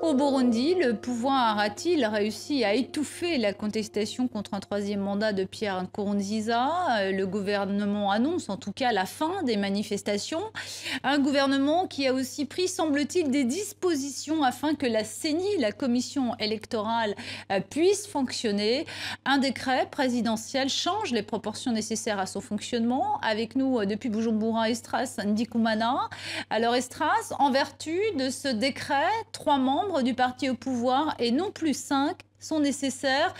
Au Burundi, le pouvoir a-t-il réussi à étouffer la contestation contre un troisième mandat de Pierre Nkurunziza? Le gouvernement annonce en tout cas la fin des manifestations. Un gouvernement qui a aussi pris, semble-t-il, des dispositions afin que la CENI, la commission électorale, puisse fonctionner. Un décret présidentiel change les proportions nécessaires à son fonctionnement. Avec nous depuis Bujumbura, Estras Ndikumana. Alors Estras, en vertu de ce décret, 3 membres du parti au pouvoir et non plus 5 sont nécessaires.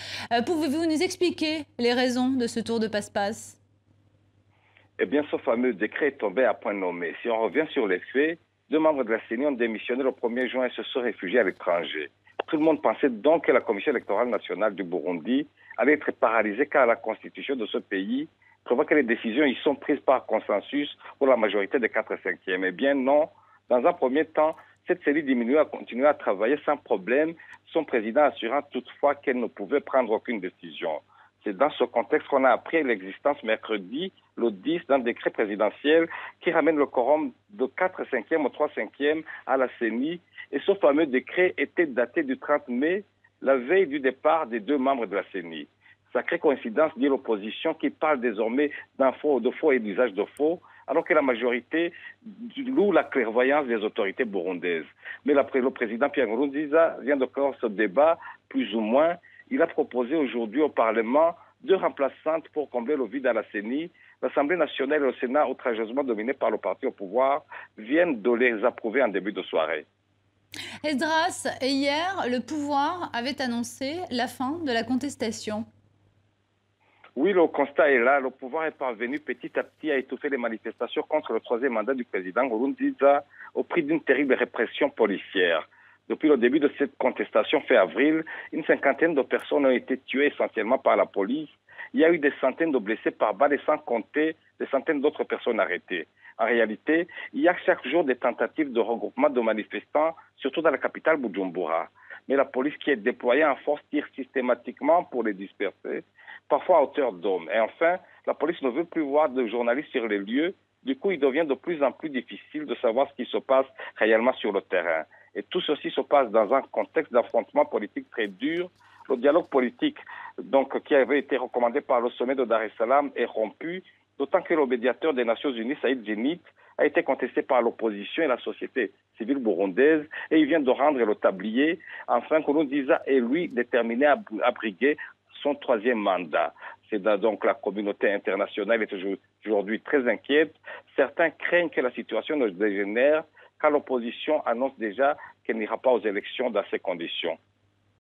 Pouvez-vous nous expliquer les raisons de ce tour de passe-passe? Eh bien, ce fameux décret est tombé à point nommé. Si on revient sur les faits, 2 membres de la CENI ont démissionné le 1er juin et se sont réfugiés à l'étranger. Tout le monde pensait donc que la Commission électorale nationale du Burundi allait être paralysée car la constitution de ce pays prévoit que les décisions y sont prises par consensus pour la majorité des 4/5. Eh bien non, dans un premier temps, cette CENI diminue a continué à travailler sans problème, son président assurant toutefois qu'elle ne pouvait prendre aucune décision. C'est dans ce contexte qu'on a appris l'existence mercredi, le 10, d'un décret présidentiel qui ramène le quorum de 4/5 au 3/5 à la CENI. Et ce fameux décret était daté du 30 mai, la veille du départ des 2 membres de la CENI. Sacrée coïncidence, dit l'opposition, qui parle désormais de faux et d'usage de faux, alors que la majorité loue la clairvoyance des autorités burundaises. Mais le président Pierre Nkurunziza vient de clore ce débat, plus ou moins. Il a proposé aujourd'hui au Parlement 2 remplaçantes pour combler le vide à la CENI. L'Assemblée nationale et le Sénat, outrageusement dominés par le parti au pouvoir, viennent de les approuver en début de soirée. Esdras, hier, le pouvoir avait annoncé la fin de la contestation. Oui, le constat est là. Le pouvoir est parvenu petit à petit à étouffer les manifestations contre le 3e mandat du président Nkurunziza au prix d'une terrible répression policière. Depuis le début de cette contestation fin avril, une 50aine de personnes ont été tuées essentiellement par la police. Il y a eu des centaines de blessés par balles et sans compter des centaines d'autres personnes arrêtées. En réalité, il y a chaque jour des tentatives de regroupement de manifestants, surtout dans la capitale Bujumbura. Mais la police qui est déployée en force tire systématiquement pour les disperser, parfois à hauteur d'homme. Et enfin, la police ne veut plus voir de journalistes sur les lieux. Du coup, il devient de plus en plus difficile de savoir ce qui se passe réellement sur le terrain. Et tout ceci se passe dans un contexte d'affrontement politique très dur. Le dialogue politique, donc, qui avait été recommandé par le sommet de Dar es Salaam est rompu, d'autant que le médiateur des Nations Unies, Saïd Djinnit, a été contesté par l'opposition et la société civile burundaise, et il vient de rendre le tablier, afin que Nkurunziza est lui déterminé à briguer son 3e mandat. C'est donc la communauté internationale est aujourd'hui très inquiète. Certains craignent que la situation ne dégénère, car l'opposition annonce déjà qu'elle n'ira pas aux élections dans ces conditions.